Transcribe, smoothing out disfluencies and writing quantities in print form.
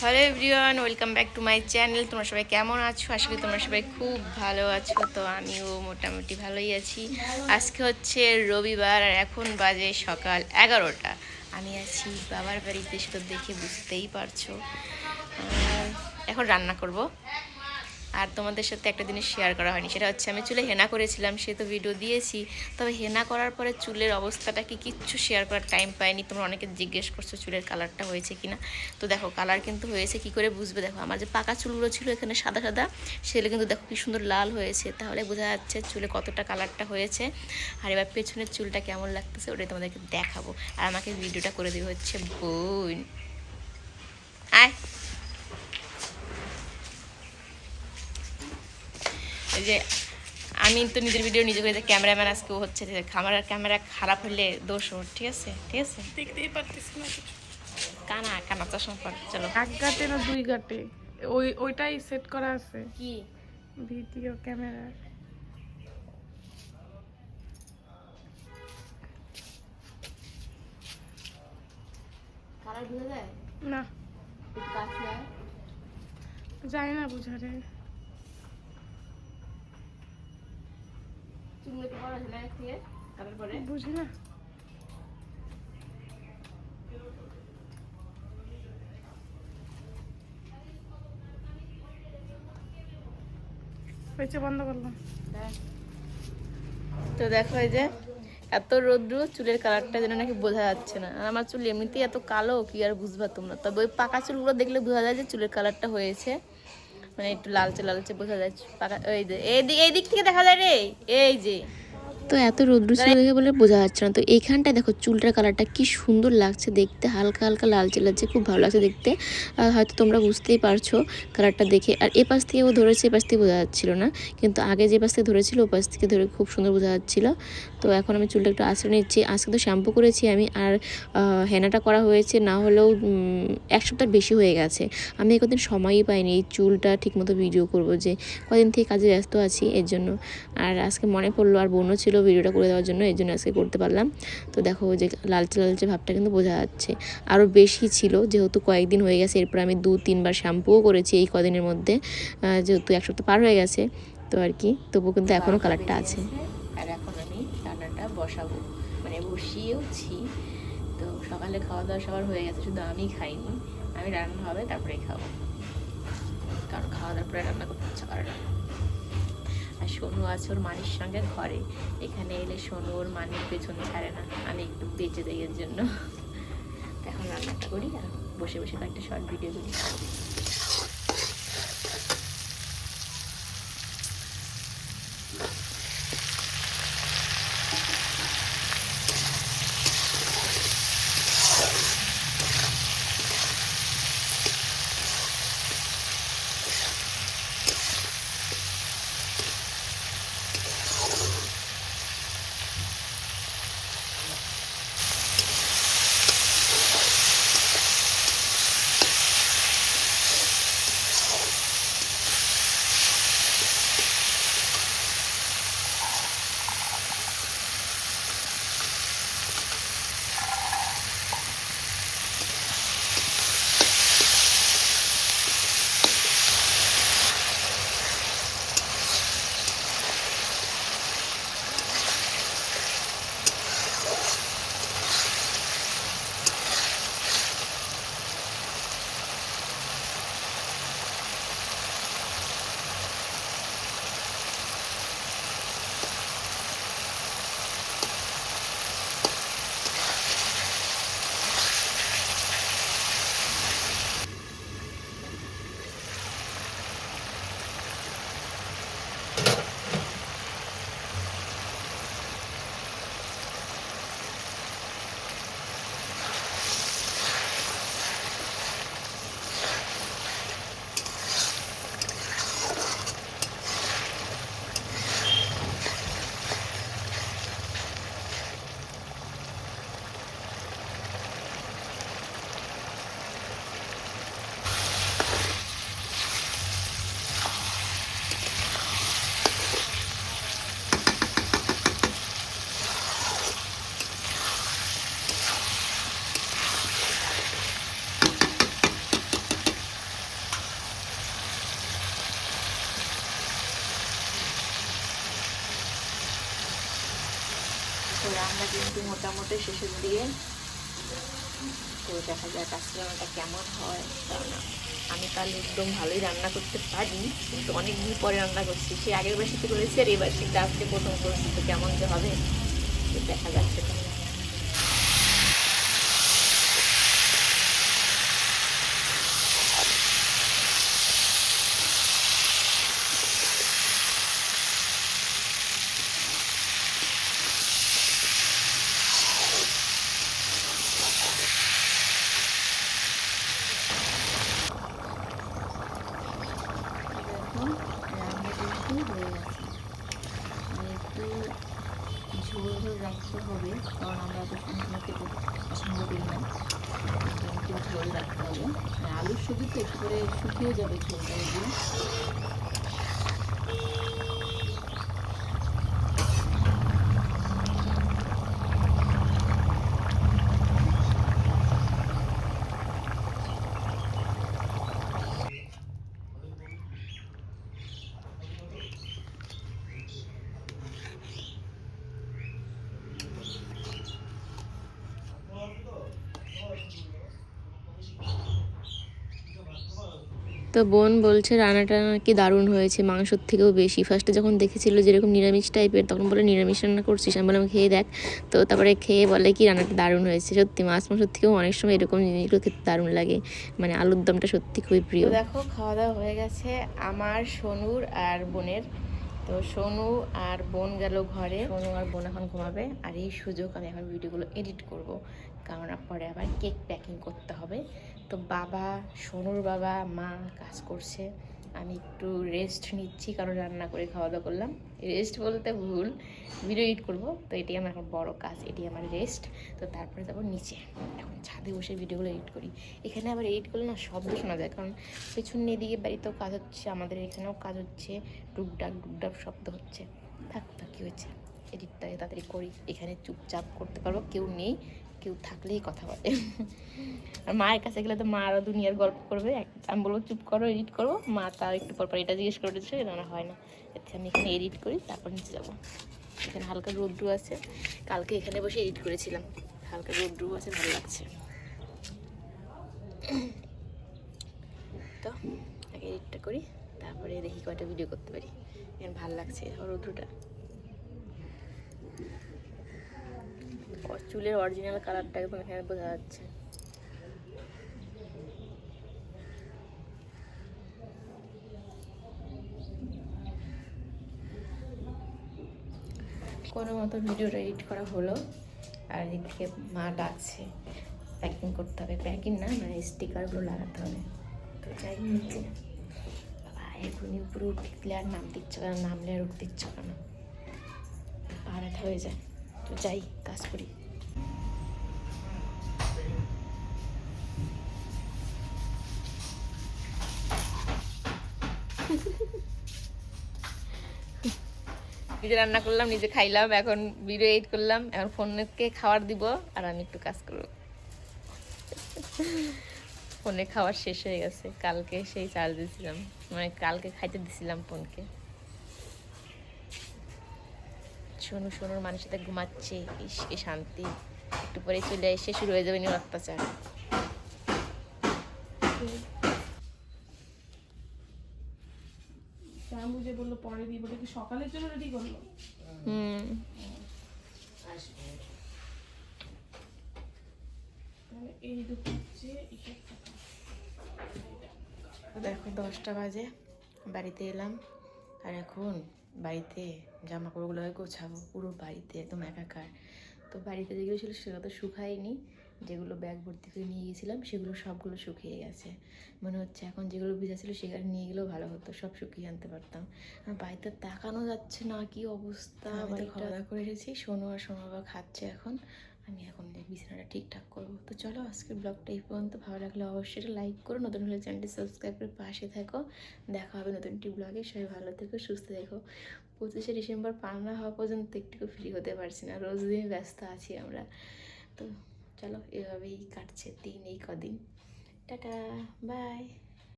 Hello everyone, welcome back to my channel. তোমরা সবাই কেমন আছো? আশা করি তোমরা সবাই খুব ভালো আছো। তো আমিও মোটামুটি ভালোই আছি। আজকে হচ্ছে রবিবার আর এখন বাজে সকাল 11টা। আমি আছি বাবার বাড়িতে, সেটা দেখে বুঝতেই পারছো। এখন রান্না করব। আর তোমাদের সাথে একটা জিনিস শেয়ার করা হয়নি, সেটা হচ্ছে আমি চুলে হেনা করেছিলাম, সে তো ভিডিও দিয়েছি। তবে হেনা করার পরে চুলের অবস্থাটা কি কিচ্ছু শেয়ার করার টাইম পাইনি। তোমরা অনেকে জিজ্ঞেস করছো চুলের কালারটা হয়েছে কিনা। তো দেখো কালার কিন্তু হয়েছে, কি করে বুঝবে? দেখো আমার যে পাকা চুলগুলো ছিল এখানে সাদা সাদা, সেগুলো কিন্তু দেখো কি সুন্দর লাল হয়েছে, তাহলে বোঝা যাচ্ছে চুলে কতটা কালারটা হয়েছে। আর এবার পেছনের চুলটা কেমন লাগতেছে ওটাই তোমাদেরকে দেখাবো। আর আমাকে ভিডিওটা করে দেবে হচ্ছে বোন। আয়, এই যে আমি তো নিজের ভিডিও নিজে করে, ক্যামেরাম্যান আজকে হচ্ছে যে ক্যামেরা খারাপ হলে দোষ ওর, ঠিক আছে ঠিক আছে। দেখতেই পারতেছি না কিছু। কানা কানা চশমা পর, চলো। এক গাঁটে না দুই গাঁটে? ওইটাই সেট করা আছে কি ভিডিও ক্যামেরা। কালার বোঝা যায় না, একটু কাছে আয়। যায় না বুঝারে। চুলগুলো একটু বড় হলে থেকে কালার পরে বুঝি না। হয়েছে, বন্ধ করলাম। তো দেখো এই যে এত রৌদ্র, চুলের কালারটা যেন নাকি বোঝা যাচ্ছে না। আর আমার চুল এমনিতেই এত কালো, কি আর বুঝবা তোমরা। তবে ওই পাকা চুলগুলো দেখলে বোঝা যায় যে চুলের কালারটা হয়েছে, মানে একটু লালচে লালচে বোঝা যায়। পাকা ওই যে এই দিক থেকে দেখা যায় রে, এই যে। তো এত রৌদ্র ছিল দেখে বলে বোঝা যাচ্ছে না। তো এইখানটায় দেখো চুলটার কালারটা কি সুন্দর লাগছে দেখতে, হালকা হালকা লালচে লালচে, খুব ভালো লাগছে দেখতে। হয়তো তোমরা বুঝতেই পারছো কালারটা দেখে। আর এ পাশ থেকে ও ধরেছে, এ পাশ থেকে বোঝা যাচ্ছিল না, কিন্তু আগে যে পাশ থেকে ধরেছিল ও পাশ থেকে ধরে খুব সুন্দর বোঝা যাচ্ছিল। তো এখন আমি চুলটা একটু আঁচড়ে নিচ্ছি। আজকে তো শ্যাম্পু করেছি আমি, আর হেনাটা করা হয়েছে না হলেও 1 সপ্তাহ বেশি হয়ে গেছে। আমি কদিন সময়ই পাইনি এই চুলটা ঠিকমতো ভিডিও করব, যে কদিন থেকে কাজে ব্যস্ত আছি এর জন্য। আর আজকে মনে পড়লো, আর বোনও ছিল ভিডিওটা করে দেওয়ার জন্য, এর জন্য আজকে করতে পারলাম। তো দেখো যে লালচে লালচে ভাবটা কিন্তু বোঝা যাচ্ছে। আরও বেশি ছিল, যেহেতু কয়েকদিন হয়ে গেছে। এরপর আমি 2-3 বার শ্যাম্পুও করেছি এই কদিনের মধ্যে, যেহেতু 1 সপ্তাহ পার হয়ে গেছে। তো আর কি, তবুও কিন্তু এখনও কালারটা আছে। আর এখন আমি রান্নাটা বসাবো, মানে বসিয়েওছি। তো সকালে খাওয়া দাওয়া সবার হয়ে গেছে, শুধু আমি খাইনি। আমি রান্না হবে তারপরে খাবো, কারণ খাওয়া দাওয়ার পরে রান্না করতে ইচ্ছা করে না। আর সোনু আছে ওর মানির সঙ্গে ঘরে। এখানে এলে সোনু ওর মানির পেছন ছাড়ে না, আমি একটু বেঁচে দেই এর জন্য। এখন রান্নাটা করি আর বসে বসে কয়েকটা শর্ট ভিডিও করি। রান্না কিন্তু মোটামুটি শেষের দিয়ে। তো দেখা যাক আজকে রান্নাটা কেমন হয়। কারণ আমি তাহলে একদম ভালোই রান্না করতে পারি, কিন্তু অনেক দিন পরে রান্না করছি। সে আগের বার শীতে করেছি আর এবার শীতে আজকে প্রথম করছি, তো কেমন যে হবে তো দেখা যাচ্ছে। একটু ঝোল ঝোল রাখতে হবে, কারণ আমরা তো সম্পূর্ণ খেতে পছন্দ করি না, একটু ঝোল রাখতে হবে। আর আলুর সবজি তো একটু করে শুকিয়ে যাবে ঝোলটা দিয়ে। তো বোন বলছে রান্নাটা নাকি দারুণ হয়েছে, মাংসর থেকেও বেশি। ফার্স্টে যখন দেখেছিল যেরকম নিরামিষ টাইপের, তখন বলে নিরামিষ রান্না করছিস, আমি বললাম খেয়ে দেখ। তো তারপরে খেয়ে বলে কি রান্নাটা দারুণ হয়েছে। সত্যি মাছ মাংসর থেকেও অনেক সময় এরকম জিনিসগুলো খেতে দারুণ লাগে, মানে আলুর দমটা সত্যি খুবই প্রিয়। দেখো খাওয়া দাওয়া হয়ে গেছে আমার, সোনুর আর বোনের। তো সোনু আর বোন গেল ঘরে, সোনু আর বোন এখন ঘুমাবে। আর এই সুযোগ আমি এখন ভিডিওগুলো এডিট করব, কারণ পরে আবার কেক প্যাকিং করতে হবে। তো বাবা, সোনুর বাবা, মা কাজ করছে, আমি একটু রেস্ট নিচ্ছি, কারণ রান্না করে খাওয়া দাওয়া করলাম। রেস্ট বলতে ভুল, ভিডিও এডিট করবো, তো এটাই আমার এখন বড় কাজ, এটি আমার রেস্ট। তো তারপরে যাবো নিচে, এখন ছাদে বসে ভিডিওগুলো এডিট করি। এখানে আবার এডিট করলে না শব্দ শোনা যায়, কারণ পেছন এদিকে বাড়িতেও কাজ হচ্ছে, আমাদের এখানেও কাজ হচ্ছে, টুকডাক ডুকডাক শব্দ হচ্ছে। থাক তো কী হয়েছে, এডিটটা তাড়াতাড়ি করি, এখানে চুপচাপ করতে পারবো, কেউ নেই, কেউ থাকলেই কথা বলে। আর মায়ের কাছে গেলে তো মা আরও দুনিয়ার গল্প করবে, আমি বলবো চুপ করো, এডিট করো, মা তার একটু পর এটা জিজ্ঞেস করে দিচ্ছে, এটা না হয় না। এতে আমি এখানে এডিট করি, তারপর নিচে যাবো। এখানে হালকা রোদ্রু আছে, কালকে এখানে বসে এডিট করেছিলাম, হালকা রোদ্রু আছে, ভালো লাগছে। তো আগে এডিটটা করি, তারপরে দেখি কয়টা ভিডিও করতে পারি। এখানে ভালো লাগছে রোদ্রুটা, চুলের অরিজিনাল কালারটা একদম এখানে বোঝা যাচ্ছে। কোনো মতো ভিডিওটা এডিট করা হলো, আর এদিকে মা ডাকছে, প্যাকিং করতে হবে, প্যাকিং না মানে স্টিকারগুলো লাগাতে হবে। তো যাই নিচে, বাবা এখনই উপরে উঠলে আর নামতে ইচ্ছা করে, নামলে আর উঠতে ইচ্ছা করে না, পা ব্যথা হয়ে যায়। তো যাই কাজ করি। নিজে রান্না করলাম, নিজে খাইলাম, এখন ভিডিও এডিট করলাম, এখন ফোনকে খাবার দিব, আর আমি একটু কাজ করবো। ফোনে খাওয়ার শেষ হয়ে গেছে, কালকে সেই চার্জ দিয়েছিলাম, মানে কালকে খাইতে দিছিলাম ফোনকে। সোনুর মানুষের সাথে ঘুমাচ্ছে, ইস কি শান্তি। একটু পরে চলে এসে শুরু হয়ে যাবে নিয়ে অত্যাচার। বুঝে বললো পরে দিয়ে, বলে কি সকালের জন্য রেডি করলো। এই দেখো 10টা বাজে, বাড়িতে এলাম, আর এখন বাড়িতে জামা কাপড়গুলো গোছাবো, পুরো বাড়িতে একদম একাকার। তো বাড়িতে যেগুলো ছিল সেগুলো তো শুকায়নি, যেগুলো ব্যাগ ভর্তি করে নিয়ে গেছিলাম সেগুলো সবগুলো শুকিয়ে গেছে। মনে হচ্ছে এখন যেগুলো ভিজা ছিল সেগুলো নিয়ে গেলেও ভালো হতো, সব শুকিয়ে আনতে পারতাম। আর বাড়িতে তাকানো যাচ্ছে না, কি অবস্থা। বাড়িতে খাওয়া দাওয়া করে এসেছি, সোনু আর সোনু বাবা খাচ্ছে এখন, আমি এখন বিছানাটা ঠিকঠাক করবো। তো চলো আজকের ব্লগটা এই পর্যন্ত, ভালো লাগলে অবশ্যই লাইক করো, নতুন হলে চ্যানেলটি সাবস্ক্রাইব করে পাশে থাকো। দেখা হবে নতুন একটি ব্লগে, সবাই ভালো থেকো, সুস্থ থেকো। 25শে ডিসেম্বর পার না হওয়া পর্যন্ত একটু ফ্রি হতে পারছি না, রোজ দিন ব্যস্ত আছি আমরা। তো চলো এভাবেই কাটছে দিন এই কদিন। Tata, by.